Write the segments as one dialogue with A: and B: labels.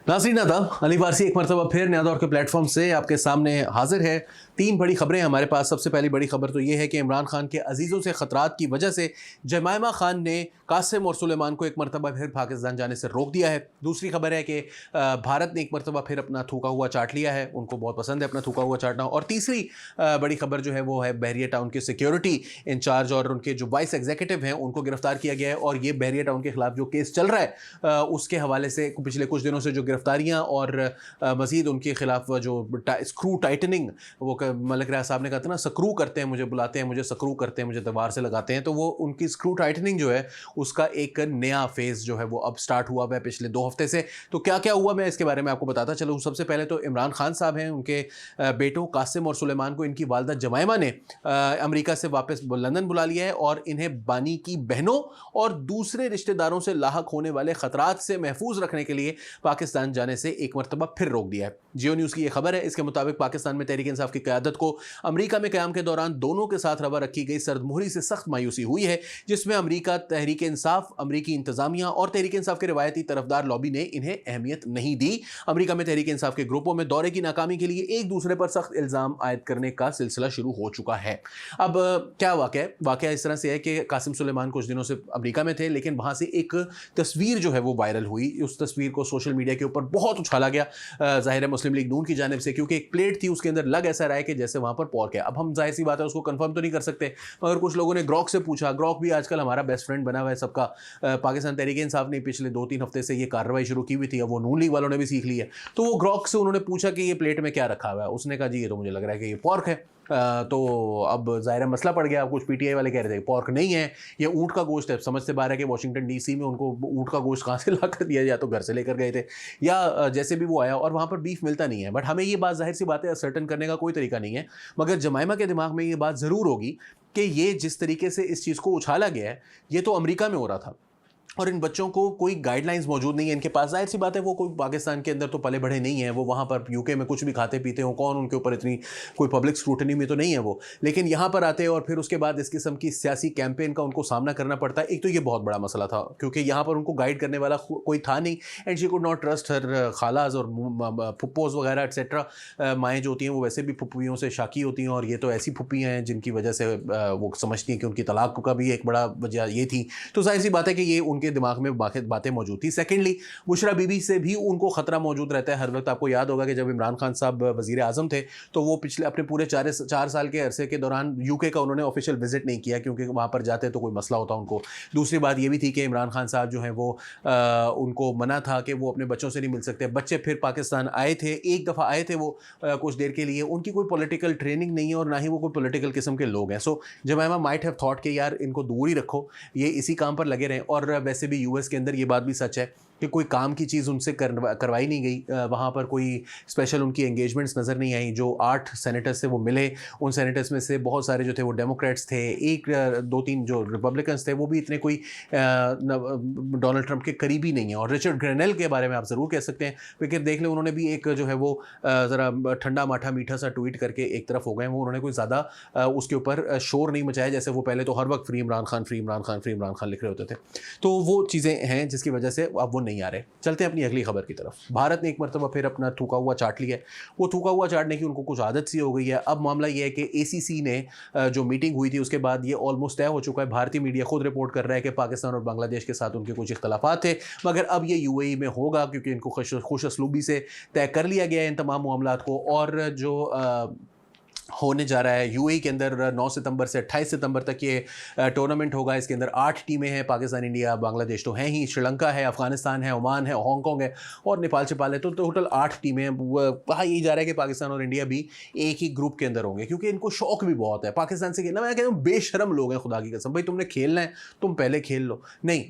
A: नाज़रीन आदाब, अली वारसी एक मरतबा फिर नया दौर के प्लेटफॉर्म से आपके सामने हाजिर है। 3 बड़ी खबरें हमारे पास। सबसे पहली बड़ी खबर तो ये है कि इमरान खान के अजीज़ों से ख़तरात की वजह से जमायमा खान ने कासिम और सुलेमान को एक मरतबा फिर पाकिस्तान जाने से रोक दिया है। दूसरी खबर है कि भारत ने एक मरतबा फिर अपना थूका हुआ चाट लिया है, उनको बहुत पसंद है अपना थूका हुआ चाटना। और तीसरी बड़ी खबर जो है वो है बहरिया टाउन के सिक्योरिटी इंचार्ज और उनके जो वाइस एग्जीक्यूटिव हैं उनको गिरफ्तार किया गया है। और ये बहरिया टाउन के खिलाफ जो केस चल रहा है उसके हवाले से पिछले कुछ दिनों से जो गिरफ्तारियां और मजीद उनके खिलाफ जो स्क्रू टाइटनिंग, वो मलिक रियाज साहब ने कहा था ना, स्क्रू करते हैं मुझे, बुलाते हैं मुझे, स्क्रू करते हैं मुझे, दीवार से लगाते हैं, तो वो उनकी स्क्रू टाइटनिंग जो है उसका एक नया फेज जो है वो अब स्टार्ट हुआ है पिछले 2 हफ्ते से। तो क्या क्या हुआ मैं इसके बारे में आपको बताता चलूँ। सबसे पहले तो इमरान खान साहब हैं, उनके बेटों कासिम और सुलेमान को इनकी वालदा जमायमा ने अमेरिका से वापस लंदन बुला लिया है और इन्हें बानी की बहनों और दूसरे रिश्तेदारों से लाहक होने वाले खतरात से महफूज रखने के लिए पाकिस्तान जाने से एक मरतबा फिर रोक दिया है। जियो न्यूज़ की यह खबर है। इसके मुताबिक पाकिस्तान में तहरीक इंसाफ की क़यादत को अमेरिका में क़याम के दौरान दोनों के साथ रवा रखी गई सर्दमोहरी से सख्त मायूसी हुई है, जिसमें अमेरिका, तहरीक इंसाफ, अमेरिकी इंतजामिया और तहरीक इंसाफ के रिवायती तरफदार लॉबी ने इन्हें अहमियत नहीं दी। अमेरिका में तहरीक इंसाफ के ग्रुपों में दौरे की नाकामी के लिए एक दूसरे पर सख्त इल्ज़ाम आयद करने का सिलसिला शुरू हो चुका है। अब क्या वाक़या इस तरह से है कि कासिम सुलेमान कुछ दिनों से अमेरिका में थे, लेकिन वहाँ से एक तस्वीर जो है वो वायरल हुई। उस तस्वीर को सोशल मीडिया के ऊपर बहुत उछाला गया, ज़ाहिर है मुस्लिम लीग नून की जानिब से, क्योंकि एक प्लेट थी उसके अंदर लग ऐसा रहा है कि जैसे वहाँ पर पोर्क है। अब हम जाहिर सी बात है उसको कंफर्म तो नहीं कर सकते, मगर कुछ लोगों ने ग्रॉक से पूछा। ग्रॉक भी आजकल हमारा बेस्ट फ्रेंड बना हुआ है सबका। पाकिस्तान तहरीक इंसाफ ने पिछले 2-3 हफ्ते से ये कार्रवाई शुरू की हुई थी, अब वो नून लीग वालों ने भी सीख ली है। तो वो ग्रॉक से उन्होंने पूछा कि ये प्लेट में क्या रखा हुआ है। उसने कहा जी ये तो मुझे लग रहा है कि ये पोर्क है। तो अब ज़ाहिर मसला पड़ गया। कुछ पीटीआई वाले कह रहे थे पोर्क नहीं है, ये ऊँट का गोश्त है। समझ से बाहर है कि वाशिंगटन डीसी में उनको ऊँट का गोश्त कहाँ से ला कर दिया, या तो घर से लेकर गए थे या जैसे भी वो आया, और वहाँ पर बीफ मिलता नहीं है। बट हमें ये बात ज़ाहिर सी बात है असर्टन करने का कोई तरीका नहीं है, मगर जमायमा के दिमाग में ये बात ज़रूर होगी कि ये जिस तरीके से इस चीज़ को उछाला गया है ये तो अमेरिका में हो रहा था और इन बच्चों को कोई गाइडलाइंस मौजूद नहीं है इनके पास। जाहिर सी बात है वो कोई पाकिस्तान के अंदर तो पले बढ़े नहीं हैं, वो वहाँ पर यूके में कुछ भी खाते पीते हो, कौन उनके ऊपर इतनी कोई पब्लिक स्क्रूटनी में तो नहीं है वो। लेकिन यहाँ पर आते हैं और फिर उसके बाद इस किस्म की सियासी कैंपेन का उनको सामना करना पड़ता है। एक तो ये बहुत बड़ा मसला था क्योंकि यहाँ पर उनको गाइड करने वाला कोई था नहीं, and she could not trust her खालाज और फुप्पोज वगैरह एट्सेट्रा। माएँ जो होती हैं वो वैसे भी फुप्पियों से शाकी होती हैं, और ये तो ऐसी फुप्पियाँ हैं जिनकी वजह से वो समझती हैं कि उनकी तलाक का भी एक बड़ा वजह ये थी। तो जाहिर सी बात है कि ये उनके दिमाग में बातें मौजूद थी। सेकेंडली, बुशरा बीबी से भी उनको खतरा मौजूद रहता है हर वक्त। आपको याद होगा कि जब इमरान खान साहब वजीर आजम थे तो वो पिछले अपने पूरे 4 साल के अरसे के दौरान यूके का उन्होंने ऑफिशियल विजिट नहीं किया, क्योंकि वहाँ पर जाते तो कोई मसला होता उनको। दूसरी बात ये भी थी कि इमरान खान साहब जो है वो उनको मना था कि वो अपने बच्चों से नहीं मिल सकते। बच्चे फिर पाकिस्तान आए थे, एक दफ़ा आए थे वो कुछ देर के लिए। उनकी कोई पॉलिटिकल ट्रेनिंग नहीं है और ना ही वो कोई पॉलिटिकल किस्म के लोग हैं। सो जमायमा माइट हैव थॉट कि यार इनको दूर ही रखो, ये इसी काम पर लगे रहें। और वैसे भी यूएस के अंदर ये बात भी सच है कि कोई काम की चीज़ उनसे करवाई नहीं गई। वहाँ पर कोई स्पेशल उनकी एंगेजमेंट्स नज़र नहीं आई। जो 8 सेनेटर्स से वो मिले, उन सेनेटर्स में से बहुत सारे जो थे वो डेमोक्रेट्स थे, 1-2-3 जो रिपब्लिकन्स थे वो भी इतने कोई डोनाल्ड ट्रंप के करीबी नहीं है। और रिचर्ड ग्रेनेल के बारे में आप ज़रूर कह सकते हैं, क्योंकि देख लें उन्होंने भी एक जो है वो ज़रा ठंडा माठा मीठा सा ट्वीट करके एक तरफ हो गए। वो उन्होंने कोई ज़्यादा उसके ऊपर शोर नहीं मचाया, जैसे वो पहले तो हर वक्त free Imran Khan, free Imran Khan, free Imran Khan लिख रहे होते थे। तो वो चीज़ें हैं जिसकी वजह से अब वो नहीं आ रहे। चलते हैं अपनी अगली खबर की तरफ। भारत ने एक मरतबा फिर अपना थूका हुआ चाट लिया है। वो थूका हुआ चाटने की उनको कुछ आदत सी हो गई है। अब मामला ये है कि एसीसी ने जो मीटिंग हुई थी उसके बाद ये ऑलमोस्ट तय हो चुका है। भारतीय मीडिया खुद रिपोर्ट कर रहा है कि पाकिस्तान और बांग्लादेश के साथ उनके कुछ इख्तलाफात थे, मगर अब ये यूएई में होगा क्योंकि इनको खुश असलूबी से तय कर लिया गया है इन तमाम मामलात को। और जो होने जा रहा है यूएई के अंदर 9 सितंबर से 28 सितंबर तक ये टूर्नामेंट होगा। इसके अंदर 8 टीमें हैं, पाकिस्तान, इंडिया, बांग्लादेश तो हैं ही, श्रीलंका है, अफगानिस्तान है, ओमान है, हांगकांग है और नेपाल नेपाल है। तो टोटल 8 टीमें हैं। कहा यही जा रहा है कि पाकिस्तान और इंडिया भी एक ही ग्रुप के अंदर होंगे, क्योंकि इनको शौक भी बहुत है पाकिस्तान से खेलना। मैं कहता हूँ बेशरम लोग हैं खुदा की कसम। भाई तुमने खेलना है तुम पहले खेल लो, नहीं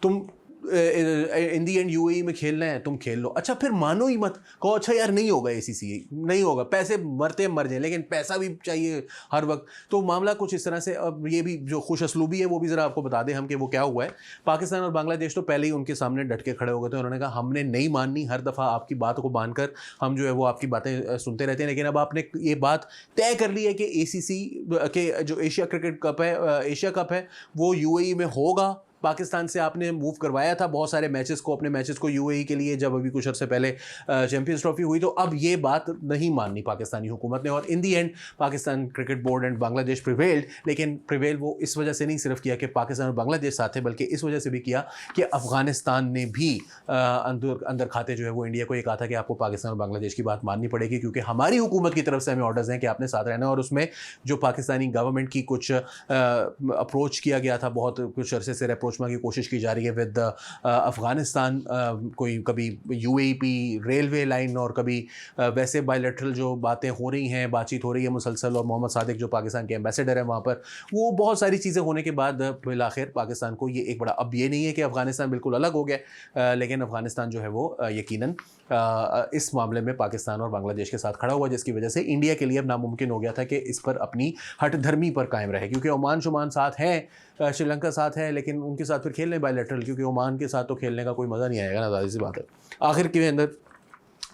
A: तुम इन दी एंड यूएई में खेलना है तुम खेल लो। अच्छा फिर मानो ही मत, कहो अच्छा यार नहीं होगा, एसीसी नहीं होगा, पैसे मरते मर जाए, लेकिन पैसा भी चाहिए हर वक्त। तो मामला कुछ इस तरह से। अब ये भी जो खुश असलूबी है वो भी ज़रा आपको बता दें हम कि वो क्या हुआ है। पाकिस्तान और बांग्लादेश तो पहले ही उनके सामने डट के खड़े हो गए थे। उन्होंने कहा हमने नहीं माननी, हर दफ़ा आपकी बात को बांधकर हम जो है वो आपकी बातें सुनते रहते हैं। लेकिन अब आपने ये बात तय कर ली है कि एसीसी के जो एशिया क्रिकेट कप है, एशिया कप है, वो यूएई में होगा पाकिस्तान से आपने मूव करवाया था बहुत सारे मैचेस को, अपने मैचेस को यूएई के लिए, जब अभी कुछ अर्से पहले चैंपियंस ट्रॉफी हुई, तो अब ये बात नहीं माननी पाकिस्तानी हुकूमत ने, और in the end Pakistan cricket board and Bangladesh prevailed. लेकिन प्रिवेल वो इस वजह से नहीं सिर्फ किया कि पाकिस्तान और बांग्लादेश साथ थे, बल्कि इस वजह से भी किया कि अफगानिस्तान ने भी अंदर खाते जो है वो इंडिया को ये कहा था कि आपको पाकिस्तान और बांग्लादेश की बात माननी पड़ेगी, क्योंकि हमारी हुकूमत की तरफ से हमें ऑर्डर्स हैं कि आपने साथ रहना है। और उसमें जो पाकिस्तानी गवर्नमेंट की कुछ अप्रोच किया गया था, बहुत कुछ अरसे से अप्रोच की कोशिश की जा रही है विद अफगानिस्तान, कोई कभी यूएपी रेलवे लाइन और कभी वैसे बायलैटरल जो बातें हो रही हैं, बातचीत हो रही है मुसलसल, और मोहम्मद सादिक जो पाकिस्तान के एम्बेसडर है वहाँ पर, वो बहुत सारी चीज़ें होने के बाद बिलाखिर पाकिस्तान को ये एक बड़ा, अब ये नहीं है कि अफगानिस्तान बिल्कुल अलग हो गया, लेकिन अफगानिस्तान जो है वो यकीनन इस मामले में पाकिस्तान और बांग्लादेश के साथ खड़ा हुआ, जिसकी वजह से इंडिया के लिए अब नामुमकिन हो गया था कि इस पर अपनी हठधर्मी पर कायम रहे, क्योंकि ओमान शुमान साथ हैं, श्रीलंका साथ है, लेकिन उनके साथ फिर खेलने बायलैटरल, क्योंकि ओमान के साथ तो खेलने का कोई मज़ा नहीं आएगा ना, ज़ाहिर सी बात है। आखिर के अंदर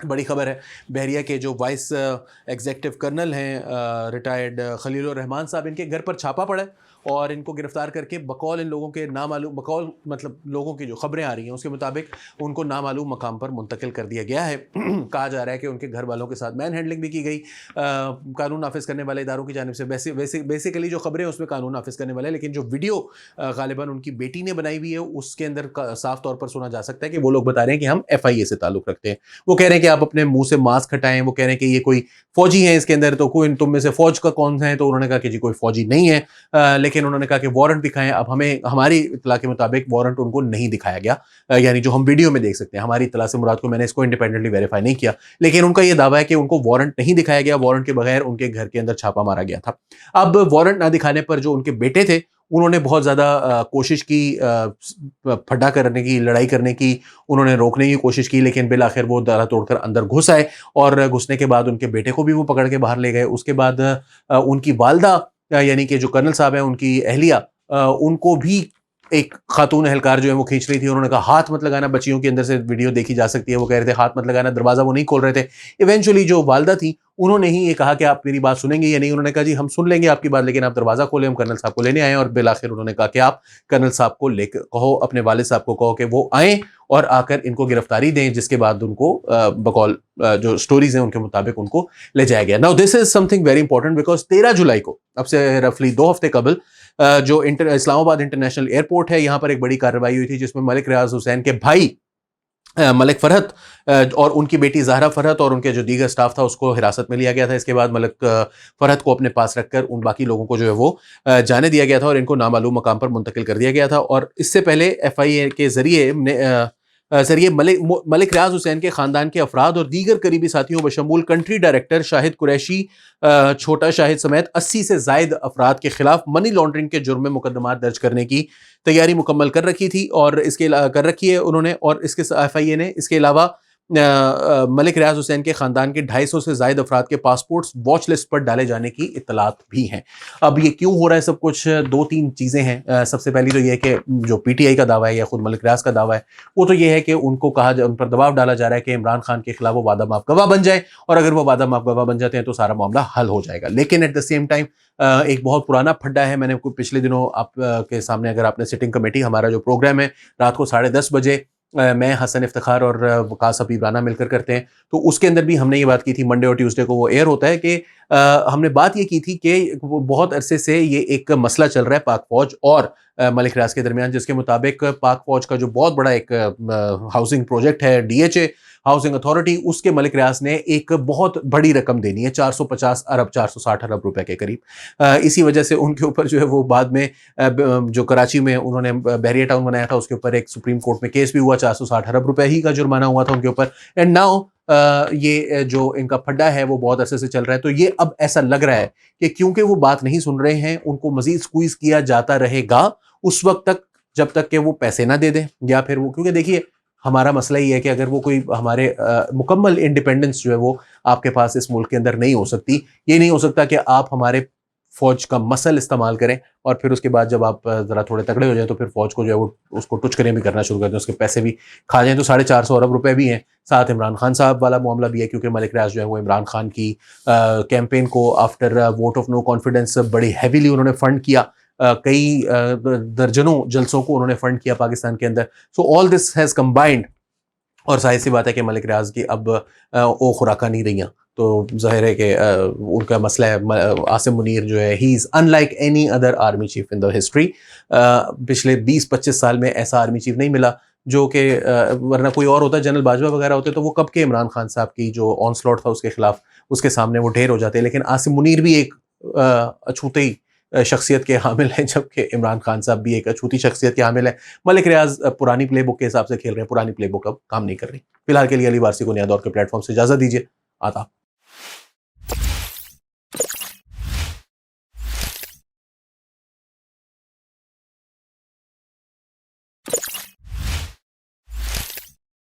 A: बड़ी खबर है, बहरिया के जो वाइस एग्जीक्यूटिव कर्नल हैं रिटायर्ड खलीलुर रहमान साहब, इनके घर पर छापा पड़ा है और इनको गिरफ्तार करके बकौल इन लोगों के नामालूम, बकौल मतलब लोगों की जो खबरें आ रही हैं उसके मुताबिक उनको नामालूम मकाम पर मुंतकिल कर दिया गया है। कहा जा रहा है कि उनके घर वालों के साथ मैन हैंडलिंग भी की गई कानून नाफिज करने वाले इदारों की जानिब से। बेसिकली जो खबरें उसमें कानून नाफिज करने वाले हैं, लेकिन जो वीडियो गालिबन उनकी बेटी ने बनाई हुई है उसके अंदर साफ तौर पर सुना जा सकता है कि वो लोग बता रहे हैं कि हम FIA से ताल्लुक़ रखते हैं। वो कह रहे हैं कि आप अपने मुँह से मास्क हटाएं, वो कह रहे हैं कि ये कोई फ़ौजी है इसके अंदर, तो कोई तुम में से फ़ौज का कौन है, तो उन्होंने कहा कि जी कोई फ़ौजी नहीं है, लेकिन उन्होंने कहा कि वारंट दिखाएं। अब हमें हमारी इत्तला के मुताबिक वारंट उनको नहीं दिखाया गया, यानी जो हम वीडियो में देख सकते हैं, हमारी इत्तला से मुराद को मैंने इसको इंडिपेंडेंटली वेरीफाई नहीं किया, लेकिन उनका ये दावा है कि उनको वारंट नहीं दिखाया गया, वारंट के बगैर उनके घर के अंदर छापा मारा गया था। अब वारंट ना दिखाने पर जो उनके बेटे थे उन्होंने बहुत ज़्यादा कोशिश की फड्डा करने की, लड़ाई करने की, उन्होंने रोकने की कोशिश की, लेकिन बिल आखिर वो दरा तोड़कर अंदर घुस आए, और घुसने के बाद उनके बेटे को भी वो पकड़ के बाहर ले गए। उसके बाद उनकी वालदा यानी कि जो कर्नल साहब हैं उनकी अहलिया, उनको भी एक खातून एहलकार जो है वो खींच रही थी, उन्होंने कहा हाथ मत लगाना, बच्चियों के अंदर से वीडियो देखी जा सकती है, वो कह रहे थे हाथ मत लगाना, दरवाज़ा वो नहीं खोल रहे थे। इवेंचुअली जो वालदा थी उन्होंने ही ये कहा कि आप मेरी बात सुनेंगे या नहीं, उन्होंने कहा जी हम सुन लेंगे आपकी बात, लेकिन आप दरवाज़ा खोलें, हम कर्नल साहब को लेने आए। और बिलाखिर उन्होंने कहा कि आप कर्नल साहब को लेकर कहो, अपने वालिद साहब को कहो कि वो आएँ और आकर इनको गिरफ्तारी दें, जिसके बाद उनको बकौल जो स्टोरीज हैं उनके मुताबिक उनको ले जाया गया। Now this is something very important because 13 जुलाई को, अब से रफली 2 हफ्ते कबल, जो इस्लामाबाद इंटरनेशनल एयरपोर्ट है, यहाँ पर एक बड़ी कार्रवाई हुई थी जिसमें मलिक रियाज हुसैन के भाई मलिक फरहत और उनकी बेटी ज़हरा फरहत और उनके जो दीगर स्टाफ था उसको हिरासत में लिया गया था। इसके बाद मलिक फरहत को अपने पास रखकर उन बाकी लोगों को जो है वो जाने दिया गया था और इनको नामालूम मकाम पर मुंतकिल कर दिया गया था। और इससे पहले FIA के जरिए मलिक रियाज हुसैन के ख़ानदान के अफराद और दीगर करीबी साथियों बशमूल कंट्री डायरेक्टर शाहिद कुरैशी, छोटा शाहिद समेत 80 से ज़ायद अफराद के खिलाफ मनी लॉन्ड्रिंग के जुर्म में मुकदमा दर्ज करने की तैयारी मुकम्मल कर रखी थी और कर रखी है उन्होंने। और इसके FIA ने इसके अलावा मलिक रियाज हुसैन के ख़ानदान के 250 से ज़ायद अफराद के पासपोर्ट्स वॉच लिस्ट पर डाले जाने की इत्तलात भी हैं। अब ये क्यों हो रहा है सब कुछ, 2-3 चीज़ें हैं। सबसे पहली तो ये है कि जो PTI का दावा है या खुद मलिक रियाज का दावा है वो तो ये है कि उनको उन पर दबाव डाला जा रहा है कि इमरान खान के खिलाफ वो वादा माफ गवाह बन जाए, और अगर वो वादा माफ गवाह बन जाते हैं तो सारा मामला हल हो जाएगा। लेकिन एट द सेम टाइम एक बहुत पुराना फड्डा है। मैंने पिछले दिनों आप के सामने, अगर आपने सिटिंग कमेटी, हमारा जो प्रोग्राम है रात को 10:30 बजे मैं, हसन इफ्तिखार और वकास हबीब राना मिलकर करते हैं, तो उसके अंदर भी हमने ये बात की थी, मंडे और ट्यूसडे को वो एयर होता है, कि हमने बात ये की थी कि वो बहुत अरसे से ये एक मसला चल रहा है पाक फौज और मलिक रियाज के दरमियान, जिसके मुताबिक पाक फौज का जो बहुत बड़ा एक हाउसिंग प्रोजेक्ट है DHA हाउसिंग अथॉरिटी, उसके मलिक रियाज ने एक बहुत बड़ी रकम देनी है, 450 अरब 460 अरब रुपए के करीब। इसी वजह से उनके ऊपर जो है वो बाद में जो कराची में उन्होंने बहरिया टाउन बनाया था उसके ऊपर एक सुप्रीम कोर्ट में केस भी हुआ, 460 अरब रुपए ही का जुर्माना हुआ था उनके ऊपर। एंड नाउ ये जो इनका फड्डा है वो बहुत अरसे से चल रहा है। तो ये अब ऐसा लग रहा है कि क्योंकि वो बात नहीं सुन रहे हैं, उनको मजीद स्क्वीज किया जाता रहेगा उस वक्त तक जब तक कि वो पैसे ना दे दें, या फिर वो, क्योंकि देखिए हमारा मसला ही है कि अगर वो कोई हमारे मुकम्मल इंडिपेंडेंस जो है वो आपके पास इस मुल्क के अंदर नहीं हो सकती। ये नहीं हो सकता कि आप हमारे फौज का मसल इस्तेमाल करें और फिर उसके बाद जब आप ज़रा थोड़े तगड़े हो जाए तो फिर फौज को जो है वो उसको टुच करें भी करना शुरू कर दें, उसके पैसे भी खा जाएं। तो 450 अरब रुपए भी हैं। साथ इमरान खान साहब वाला मामला भी है, क्योंकि मलिक रियाज जो है वो इमरान खान की कैंपेन को after vote of no confidence बड़ी हैवीली उन्होंने फंड किया। कई दर्जनों जलसों को उन्होंने फंड किया पाकिस्तान के अंदर। So all this has combined, और ज़ाहिर सी बात है कि मलिक रियाज की अब वो खुराका नहीं रही, तो ज़ाहिर है कि उनका मसला है। आसिम मुनीर जो है, he is unlike any other army chief in the history. पिछले 20-25 साल में ऐसा आर्मी चीफ नहीं मिला जो कि वरना कोई और होता, जनरल बाजवा वगैरह होते तो वो कब के इमरान खान साहब की जो ऑनस्लॉट था उसके खिलाफ, उसके सामने वो ढेर हो जाते। लेकिन आसिम मुनीर भी एक अछूती शख्सियत के हामिल हैं, जबकि इमरान खान साहब भी एक अछूती शख्सियत के हामिल हैं। मलिक रियाज पुरानी प्लेबुक के हिसाब से खेल रहे हैं, पुरानी प्लेबुक अब काम नहीं कर रही। फिलहाल के लिए अली वारसी को नया दौर के प्लेटफॉर्म से इजाज़त दीजिए। आदाब।